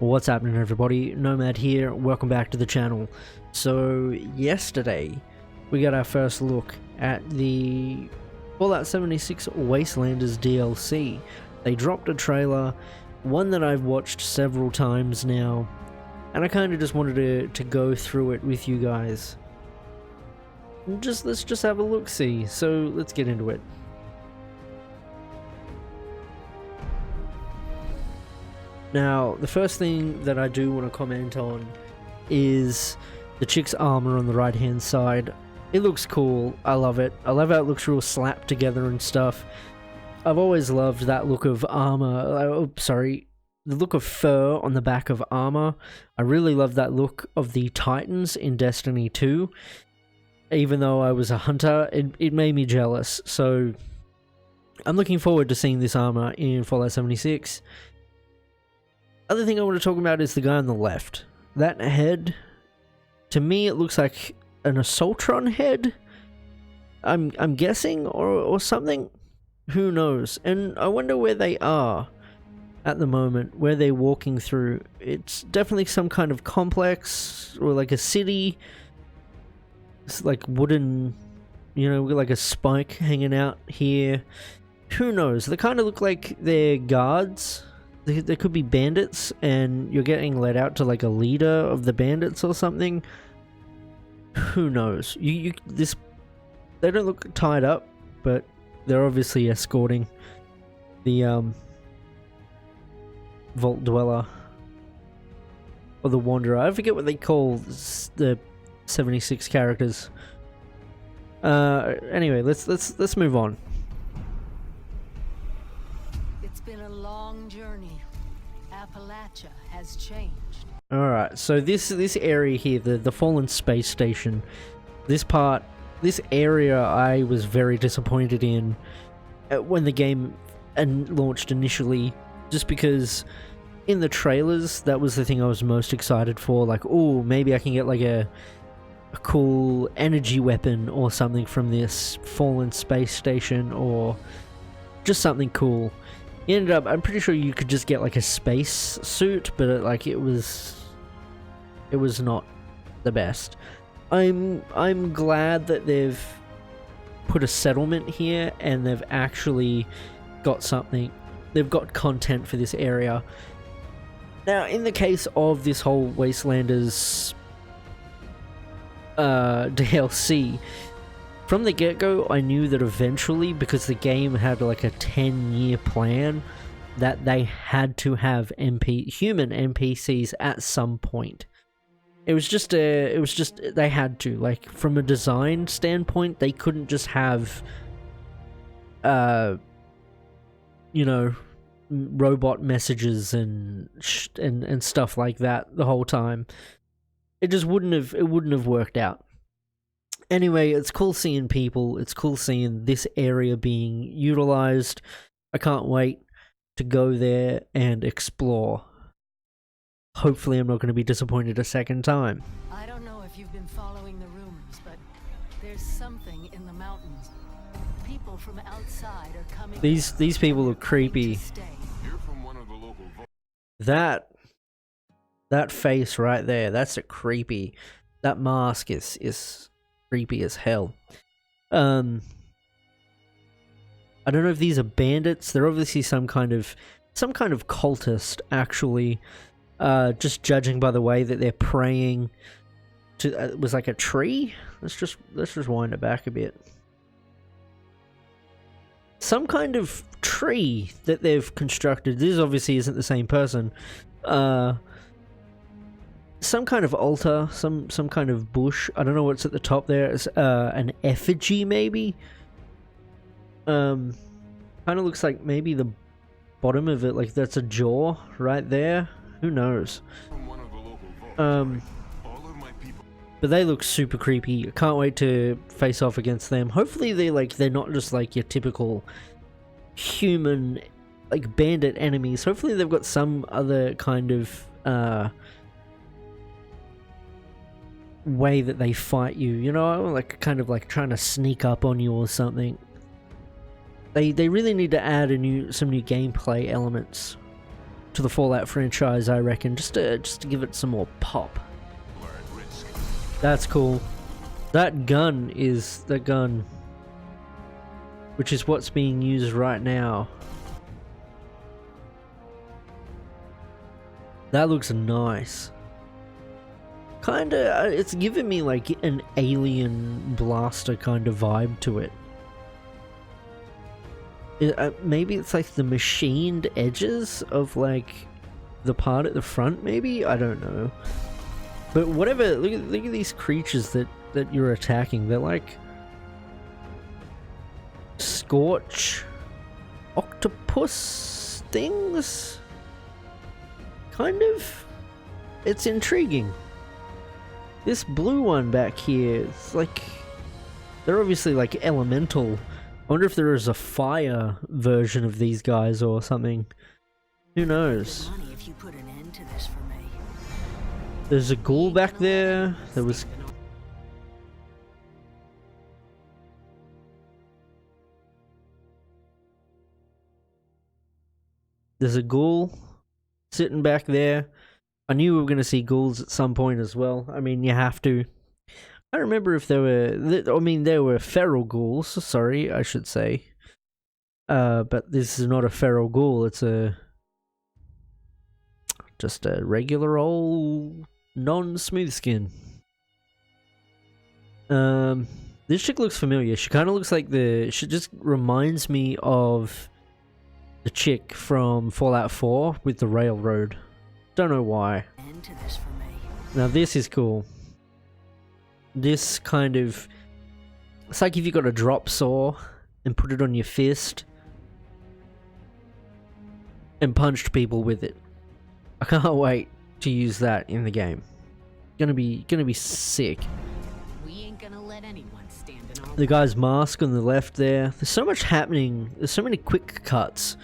What's happening, everybody? Nomad here, welcome back to the channel. So yesterday we got our first look at the Fallout 76 Wastelanders DLC. They dropped a trailer, one that I've watched several times now, and I kind of just wanted to go through it with you guys. Let's just have a look-see, so let's get into it. Now, the first thing that I do want to comment on is the chick's armor on the right hand side. It looks cool, I love it. I love how it looks real slapped together and stuff. I've always loved that look of armor, the look of fur on the back of armor. I really love that look of the Titans in Destiny 2. Even though I was a hunter, it made me jealous, so I'm looking forward to seeing this armor in Fallout 76. Other thing I want to talk about is the guy on the left. That head, to me, it looks like an Assaultron head. I'm guessing, or something. Who knows? And I wonder where they are at the moment, where they're walking through. It's definitely some kind of complex, or like a city. It's like wooden, you know, like a spike hanging out here. Who knows? They kind of look like they're guards. There could be bandits, and you're getting led out to like a leader of the bandits or something. Who knows? They don't look tied up, but they're obviously escorting the Vault Dweller or the Wanderer. I forget what they call the 76 characters. Anyway, let's move on. It's been a long journey. Appalachia has changed. Alright, so this area here, the fallen space station, this area I was very disappointed in when the game launched initially, just because in the trailers, that was the thing I was most excited for, like, oh, maybe I can get like a cool energy weapon or something from this fallen space station, or just something cool. It ended up, I'm pretty sure you could just get like a space suit, but it was not the best. I'm glad that they've put a settlement here and they've actually got something. They've got content for this area. Now, in the case of this whole Wastelanders DLC, from the get-go, I knew that eventually, because the game had like a 10-year plan, that they had to have human NPCs at some point. It was just they had to, like, from a design standpoint, they couldn't just have, you know, robot messages and stuff like that the whole time. It just wouldn't have worked out. Anyway, it's cool seeing people, it's cool seeing this area being utilized. I can't wait to go there and explore. Hopefully I'm not going to be disappointed a second time. I don't know if you've been following the rumors, but there's something in the mountains. People from outside are coming. These people are creepy. That face right there, that's a creepy. That mask is creepy as hell. I don't know if these are bandits. They're obviously some kind of cultist, actually. Just judging by the way that they're praying to, it was like a tree. Let's just wind it back a bit. Some kind of tree that they've constructed. This obviously isn't the same person. Some kind of altar, some kind of bush. I don't know what's at the top there. It's an effigy, maybe. Kind of looks like maybe the bottom of it, like that's a jaw right there. Who knows? But they look super creepy. I can't wait to face off against them. Hopefully they're not just like your typical human, like, bandit enemies. Hopefully they've got some other kind of way that they fight you, you know, like kind of like trying to sneak up on you or something. They really need to add some new gameplay elements. to the Fallout franchise, I reckon, just to give it some more pop. That's cool. That gun is the gun, which is what's being used right now. That looks nice. Kinda, it's giving me like an alien blaster kind of vibe to it. Maybe it's like the machined edges of like the part at the front, maybe? I don't know. But whatever, look at these creatures that you're attacking. They're like scorch octopus things? Kind of. It's intriguing. This blue one back here, it's like, they're obviously like elemental. I wonder if there is a fire version of these guys or something. Who knows? There's a ghoul back there. There was... There's a ghoul sitting back there. I knew we were going to see ghouls at some point as well. I mean, you have to. I don't remember if there were... I mean, there were feral ghouls. Sorry, I should say. But this is not a feral ghoul. It's just a regular old non-smooth skin. This chick looks familiar. She kind of looks like she just reminds me of the chick from Fallout 4 with the railroad. Don't know why. Now this is cool. This kind of... It's like if you got a drop saw and put it on your fist and punched people with it. I can't wait to use that in the game. Gonna be sick. We ain't gonna let anyone stand in our The guy's mask on the left there. There's so much happening. There's so many quick cuts.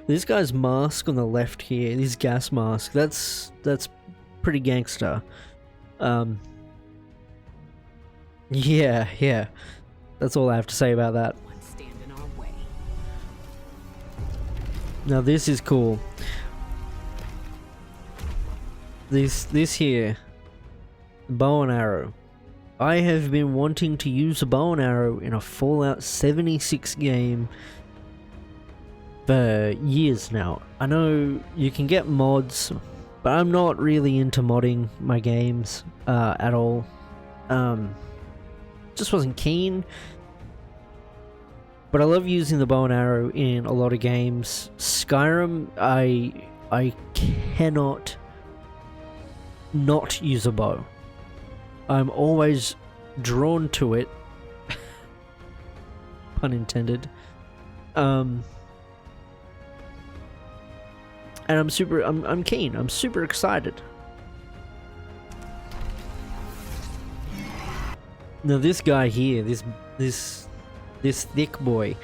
This guy's mask on the left here, his gas mask, that's pretty gangster. Yeah. That's all I have to say about that. stand in our way. Now this is cool. This here, bow and arrow. I have been wanting to use a bow and arrow in a Fallout 76 game for years now. I know you can get mods, but I'm not really into modding my games at all. Just wasn't keen. But I love using the bow and arrow in a lot of games. Skyrim, I cannot not use a bow. I'm always drawn to it. Pun intended. And I'm keen. I'm super excited. Now this guy here, this thick boy,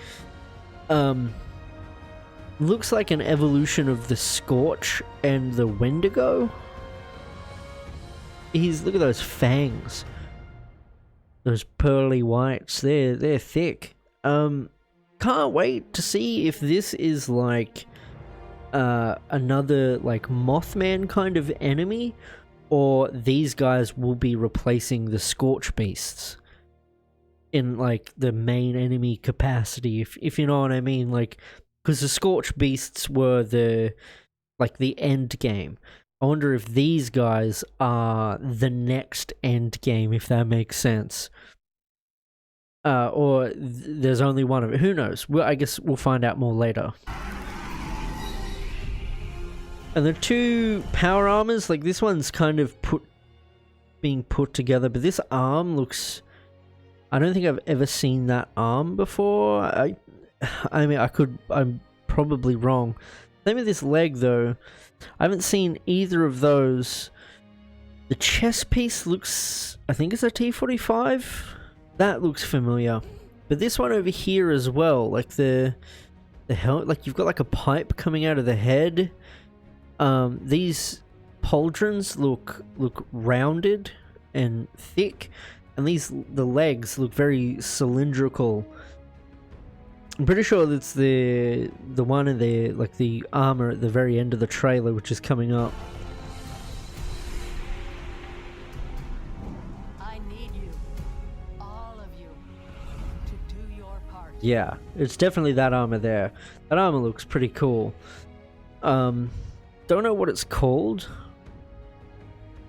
looks like an evolution of the Scorch and the Wendigo. Look at those fangs. Those pearly whites. They're thick. Can't wait to see if this is like another like Mothman kind of enemy, or these guys will be replacing the Scorch beasts in like the main enemy capacity, if you know what I mean. Like, because the Scorch beasts were the end game. I wonder if these guys are the next end game, if that makes sense. Or there's only one of it. Who knows? I guess we'll find out more later. And the two power armors, like this one's kind of being put together, but this arm looks... I don't think I've ever seen that arm before. I mean, I'm probably wrong. Same with this leg though. I haven't seen either of those. The chest piece looks... I think it's a T-45. That looks familiar. But this one over here as well, like the hell, like you've got like a pipe coming out of the head. These pauldrons look rounded and thick, and the legs look very cylindrical. I'm pretty sure that's the one in the, like, the armor at the very end of the trailer, which is coming up. I need you, all of you, to do your part. Yeah, it's definitely that armor there. That armor looks pretty cool. Don't know what it's called.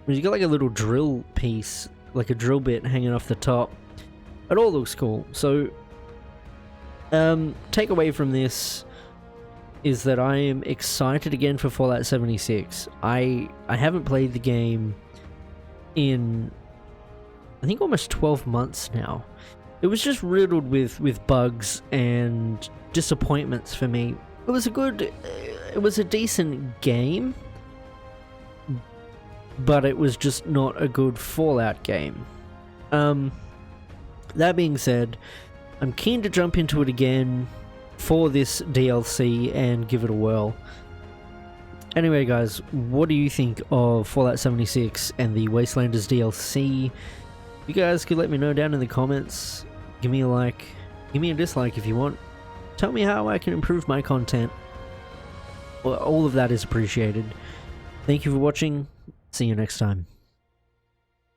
You got like a little drill piece, like a drill bit hanging off the top. It all looks cool. So, takeaway from this is that I am excited again for Fallout 76. I haven't played the game in, I think, almost 12 months now. It was just riddled with bugs and disappointments for me. It was a decent game, but it was just not a good Fallout game. That being said, I'm keen to jump into it again for this DLC and give it a whirl. Anyway guys, what do you think of Fallout 76 and the Wastelanders DLC? You guys could let me know down in the comments. Give me a like, give me a dislike if you want. Tell me how I can improve my content. Well, all of that is appreciated. Thank you for watching. See you next time.